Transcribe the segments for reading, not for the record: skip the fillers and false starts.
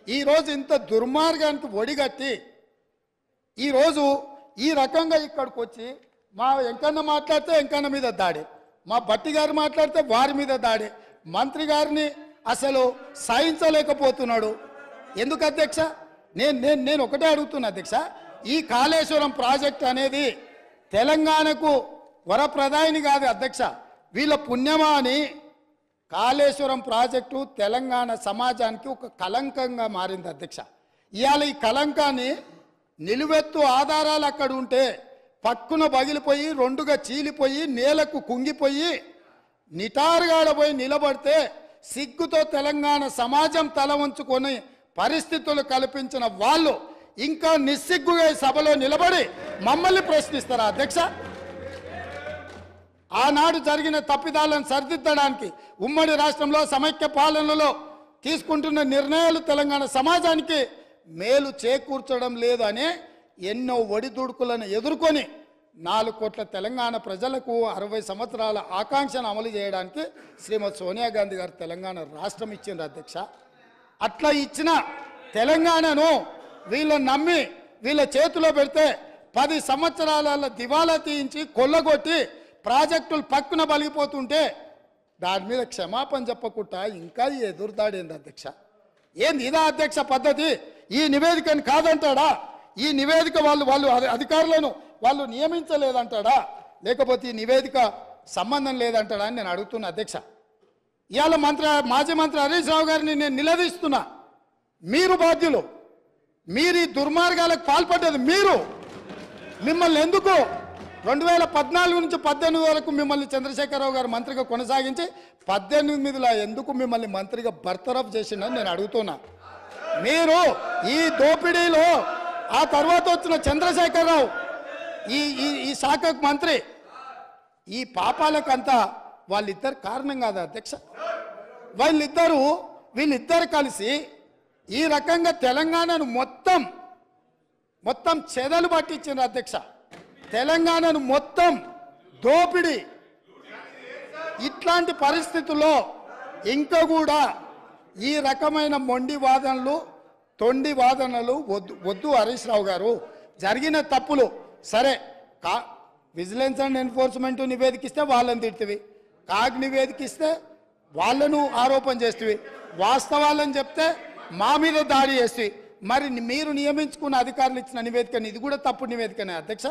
ఈరోజు ఇంత దుర్మార్గానికి ఒడిగట్టి ఈరోజు ఈ రకంగా ఇక్కడికి వచ్చి మా వెంకన్న మాట్లాడితే వెంకన్న మీద దాడి, మా భట్టి గారు మాట్లాడితే వారి మీద దాడి, మంత్రి గారిని అసలు సహించలేకపోతున్నాడు. ఎందుకు అధ్యక్ష? నేను ఒకటే అడుగుతున్నా అధ్యక్ష, ఈ కాళేశ్వరం ప్రాజెక్ట్ అనేది తెలంగాణకు వరప్రదాయిని కాదు అధ్యక్ష, వీళ్ళ పుణ్యమా అని కాళేశ్వరం ప్రాజెక్టు తెలంగాణ సమాజానికి ఒక కలంకంగా మారింది అధ్యక్ష. ఇవాళ ఈ కలంకాన్ని నిలువెత్తు ఆధారాలు అక్కడ ఉంటే పక్కున పగిలిపోయి రెండుగా చీలిపోయి నేలకు కుంగిపోయి నిటారుగాడపోయి నిలబడితే సిగ్గుతో తెలంగాణ సమాజం తల వంచుకొని పరిస్థితులు కల్పించిన వాళ్ళు ఇంకా నిస్సిగ్గుగా సభలో నిలబడి మమ్మల్ని ప్రశ్నిస్తారా అధ్యక్ష? ఆనాడు జరిగిన తప్పిదాలను సరిదిద్దడానికి ఉమ్మడి రాష్ట్రంలో సమైక్య పాలనలో తీసుకుంటున్న నిర్ణయాలు తెలంగాణ సమాజానికి మేలు చేకూర్చడం లేదు అనే ఎన్నో ఒడిదుడుకులను ఎదుర్కొని 4 కోట్ల తెలంగాణ ప్రజలకు 60 సంవత్సరాల ఆకాంక్షను అమలు చేయడానికి శ్రీమతి సోనియా గాంధీ గారు తెలంగాణ రాష్ట్రం ఇచ్చింది అధ్యక్ష. అట్లా ఇచ్చిన తెలంగాణను వీళ్ళని నమ్మి వీళ్ళ చేతిలో పెడితే 10 సంవత్సరాల దివాలా తీయించి కొల్లగొట్టి ప్రాజెక్టులు పక్కున బలిగిపోతుంటే దాని మీద క్షమాపణ చెప్పకుండా ఇంకా ఎదురుదాడేంది అధ్యక్ష? ఏంది ఇదా అధ్యక్ష పద్ధతి? ఈ నివేదికని కాదంటాడా? ఈ నివేదిక వాళ్ళు అధికారులను వాళ్ళు నియమించలేదంటాడా? లేకపోతే ఈ నివేదిక సంబంధం లేదంటాడా అని నేను అడుగుతున్నా అధ్యక్ష. ఇవాళ మాజీ మంత్రి హరీష్ రావు గారిని నేను నిలదీస్తున్నా. మీరు బాధ్యులు, మీరు ఈ దుర్మార్గాలకు పాల్పడ్డది మీరు. మిమ్మల్ని ఎందుకు 2014 నుంచి 18 వరకు మిమ్మల్ని చంద్రశేఖరరావు గారు మంత్రిగా కొనసాగించి 18లో ఎందుకు మిమ్మల్ని మంత్రిగా బర్తరఫ్ చేసిండని నేను అడుగుతున్నా. మీరు ఈ దోపిడీలో ఆ తర్వాత వచ్చిన చంద్రశేఖరరావు ఈ శాఖకు మంత్రి, ఈ పాపాలకంతా వాళ్ళిద్దరు కారణం కాదా అధ్యక్ష? వీళ్ళిద్దరు కలిసి ఈ రకంగా తెలంగాణను మొత్తం చెదలు పట్టించారు అధ్యక్ష. తెలంగాణను మొత్తం దోపిడీ. ఇట్లాంటి పరిస్థితుల్లో ఇంకా కూడా ఈ రకమైన మొండి వాదనలు తొండి వాదనలు వద్దు హరీష్ రావు గారు. జరిగిన తప్పులు సరే, విజిలెన్స్ అండ్ ఎన్ఫోర్స్మెంట్ నివేదికిస్తే వాళ్ళని తిడుతుంది, కాగ్ నివేదికిస్తే వాళ్ళను ఆరోపణ చేస్తుంది, వాస్తవాలని చెప్తే మా మీద దాడి చేస్తుంది. మరి మీరు నియమించుకున్న అధికారులు ఇచ్చిన నివేదికని ఇది కూడా తప్పుడు నివేదికనే అధ్యక్ష?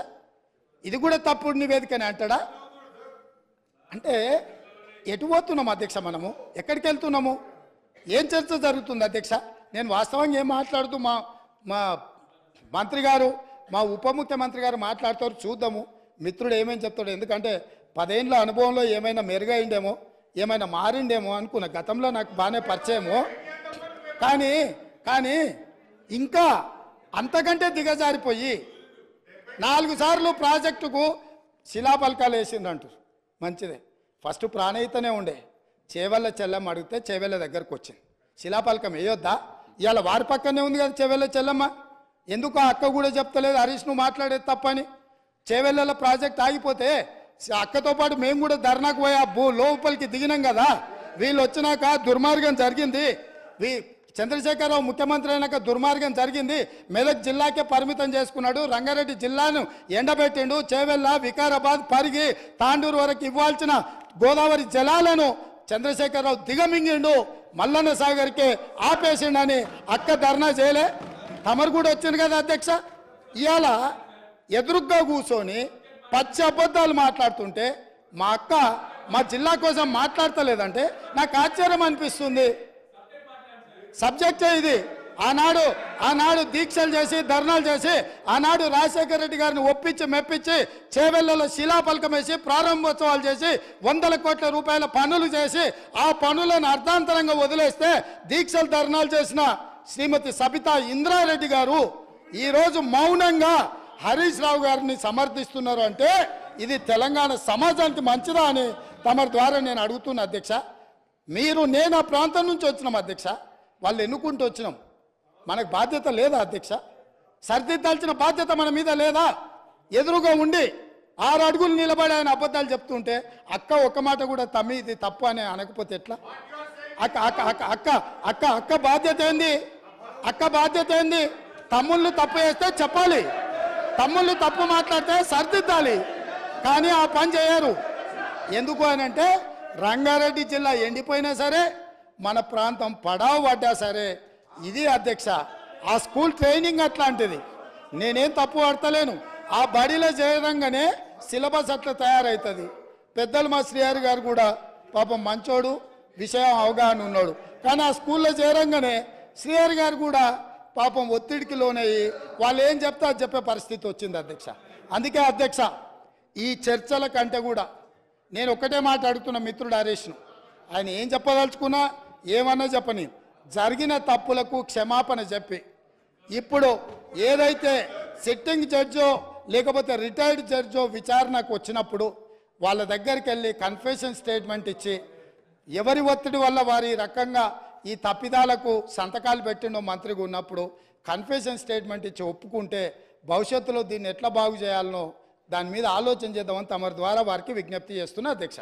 ఇది కూడా తప్పుడు నివేదికనే అంటాడా? అంటే ఎటు పోతున్నాము అధ్యక్ష? మనము ఎక్కడికి వెళ్తున్నాము? ఏం చర్చ జరుగుతుంది అధ్యక్ష? నేను వాస్తవంగా ఏం మాట్లాడుతూ మా మంత్రి గారు, మా ఉప ముఖ్యమంత్రి గారు మాట్లాడతారు, చూద్దాము మిత్రుడు ఏమేమి చెప్తాడు. ఎందుకంటే 10 ఏళ్ళ అనుభవంలో ఏమైనా మెరుగైండేమో, ఏమైనా మారిండేమో అనుకున్న. గతంలో నాకు బాగానే పరిచయమో, కానీ ఇంకా అంతకంటే దిగజారిపోయి 4 సార్లు ప్రాజెక్టుకు శిలాపలకాలు వేసిందంటారు. మంచిదే, ఫస్ట్ ప్రాణహితనే ఉండే, చేవెళ్ళ చెల్లమ్మ అడిగితే చేవెళ్ళ దగ్గరకు వచ్చింది. శిలాపలకం వేయొద్దా? ఇవాళ వారి పక్కనే ఉంది కదా చేవెళ్ళ చెల్లమ్మ. ఎందుకు ఆ అక్క కూడా చెప్తలేదు హరీష్ నువ్వు మాట్లాడేది తప్పని? చేవెళ్ళ ప్రాజెక్ట్ ఆగిపోతే అక్కతో పాటు మేము కూడా ధర్నాకు పోయి లోపలికి దిగినాం కదా. వీళ్ళు వచ్చినాక దుర్మార్గం జరిగింది, చంద్రశేఖరరావు ముఖ్యమంత్రి అయినాక దుర్మార్గం జరిగింది. మెదక్ జిల్లాకే పరిమితం చేసుకున్నాడు, రంగారెడ్డి జిల్లాను ఎండబెట్టిండు, చేవెళ్ళ వికారాబాద్ పరిగి తాండూరు వరకు ఇవ్వాల్సిన గోదావరి జలాలను చంద్రశేఖరరావు దిగమింగిండు, మల్లన్న సాగర్కే ఆపేసిండని అక్క ధర్నా చేయలే? తమరు కూడా వచ్చింది కదా అధ్యక్ష. ఇవాళ ఎదురుగ్గా కూర్చొని పచ్చి అబద్ధాలు మాట్లాడుతుంటే మా అక్క మా జిల్లా కోసం మాట్లాడతలేదంటే నాకు ఆశ్చర్యం అనిపిస్తుంది. సబ్జెక్టే ఇది. ఆనాడు దీక్షలు చేసి ధర్నాలు చేసి ఆనాడు రాజశేఖర రెడ్డి గారిని ఒప్పించి మెప్పించి చేవెళ్లలో శిలాపలకం వేసి ప్రారంభోత్సవాలు చేసి 100 కోట్ల రూపాయల పనులు చేసి ఆ పనులను అర్ధాంతరంగా వదిలేస్తే దీక్షలు ధర్నాలు చేసిన శ్రీమతి సబితా ఇంద్రారెడ్డి గారు ఈరోజు మౌనంగా హరీష్ రావు గారిని సమర్థిస్తున్నారు అంటే ఇది తెలంగాణ సమాజానికి మంచిదా అని తమ ద్వారా నేను అడుగుతున్నా అధ్యక్ష. నేను ఆ ప్రాంతం నుంచి వచ్చినాం అధ్యక్ష, వాళ్ళు ఎన్నుకుంటూ వచ్చినాం, మనకు బాధ్యత లేదా అధ్యక్ష? సరిదిద్దాల్సిన బాధ్యత మన మీద లేదా? ఎదురుగా ఉండి 6 అడుగులు నిలబడి ఆయన అబద్ధాలు చెప్తుంటే అక్క ఒక్క మాట కూడా తమ్మి ఇది తప్పు అని అనకపోతే ఎట్లా? అక్క బాధ్యత ఏంది? అక్క బాధ్యత ఏంది? తమ్ముళ్ళు తప్పు చేస్తే చెప్పాలి, తమ్ముళ్ళు తప్పు మాట్లాడితే సరిదిద్దాలి. కానీ ఆ పని చేయరు. ఎందుకు అని అంటే రంగారెడ్డి జిల్లా ఎండిపోయినా సరే, మన ప్రాంతం పడావు పడ్డా సరే, ఇది అధ్యక్ష ఆ స్కూల్ ట్రైనింగ్ అట్లాంటిది. నేనేం తప్పు పడతలేను. ఆ బడిలో చేరంగానే సిలబస్ అట్లా తయారవుతుంది. పెద్దలు మా శ్రీహరి గారు కూడా పాపం మంచోడు, విషయం అవగాహన ఉన్నాడు. కానీ ఆ స్కూల్లో చేరంగానే శ్రీహరి గారు కూడా పాపం ఒత్తిడికి లోనయ్యి వాళ్ళు ఏం చెప్తే అది చెప్పే పరిస్థితి వచ్చింది అధ్యక్ష. అందుకే అధ్యక్ష ఈ చర్చల కంటే కూడా నేను ఒక్కటే మాట అడుగుతున్న మిత్రుడు హరీష్ను, ఆయన ఏం చెప్పదలుచుకున్నా ఏమన్నా చెప్పని జరిగిన తప్పులకు క్షమాపణ చెప్పి ఇప్పుడు ఏదైతే సిట్టింగ్ జడ్జో లేకపోతే రిటైర్డ్ జడ్జో విచారణకు వచ్చినప్పుడు వాళ్ళ దగ్గరికి వెళ్ళి కన్ఫెషన్ స్టేట్మెంట్ ఇచ్చి ఎవరి ఒత్తిడి వల్ల వారి రకంగా ఈ తప్పిదాలకు సంతకాలు పెట్టిండో మంత్రిగా ఉన్నప్పుడు కన్ఫెషన్ స్టేట్మెంట్ ఇచ్చి ఒప్పుకుంటే భవిష్యత్తులో దీన్ని ఎట్లా బాగు చేయాలనో దాని మీద ఆలోచన చేద్దామని తమ ద్వారా వారికి విజ్ఞప్తి చేస్తున్నా అధ్యక్ష.